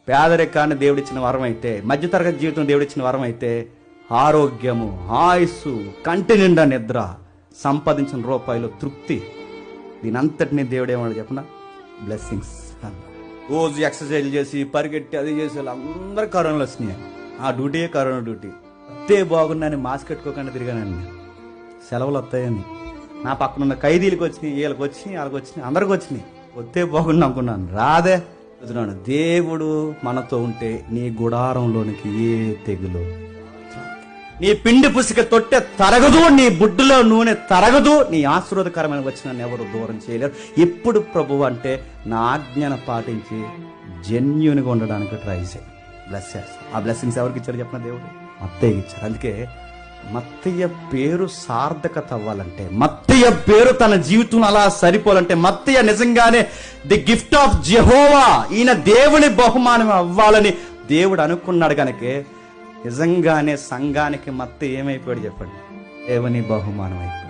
పేదరికాన్ని దేవుడిచ్చిన వరం అయితే, మధ్యతరగతి జీవితం దేవుడిచ్చిన వరం అయితే, ఆరోగ్యము, ఆయుస్సు, కంటి నిండా నిద్ర, సంపాదించిన రూపాయలు తృప్తి, దీనంతటినీ దేవుడు ఏమన్నా చెప్పనా బ్లెస్సింగ్స్. రోజు ఎక్సర్సైజ్ చేసి పరిగెట్టి అది చేసి అందరూ కరోనాలు వచ్చినాయి. ఆ డ్యూటీయే కరోనా డ్యూటీ. అదే బాగున్నాయని మాస్క్ పెట్టుకోకుండా తిరిగానండి. సెలవులు వస్తాయని నా పక్కన ఉన్న ఖైదీలకు వచ్చినాయి, వీళ్ళకి వచ్చినాయి, వాళ్ళకి వచ్చినాయి, అందరికి వచ్చినాయి. వస్తే బాగుంది అనుకున్నాను, రాదే. దేవుడు మనతో ఉంటే నీ గుడారంలోనికి ఏ తెగులు, నీ పిండి పుసిక తొట్టె తరగదు, నీ బుడ్డులో నూనె తరగదు, నీ ఆశీర్వాదకరమైన వచ్చిన ఎవరు దూరం చేయలేరు. ఎప్పుడు ప్రభు అంటే నా ఆజ్ఞను పాటించి జెన్యూన్గా ఉండడానికి ట్రై చేయి. బ్లెస్ చేస్తాను. ఆ బ్లెస్సింగ్స్ ఎవరికి ఇచ్చారు చెప్పిన దేవుడు మత్తయ్యకి ఇచ్చారు. అందుకే మత్తయ్య పేరు సార్థకత అవ్వాలంటే, మత్తయ్య పేరు తన జీవితం అలా సరిపోవాలంటే, మత్తయ్య నిజంగానే ది గిఫ్ట్ ఆఫ్ జెహోవా, ఈయన దేవుని బహుమానం అవ్వాలని దేవుడు అనుకున్నాడు కనుక నిజంగానే సంఘానికి మత్తయ్య ఏమైపోయాడు చెప్పండి, దేవుని బహుమానం అయిపోయాడు.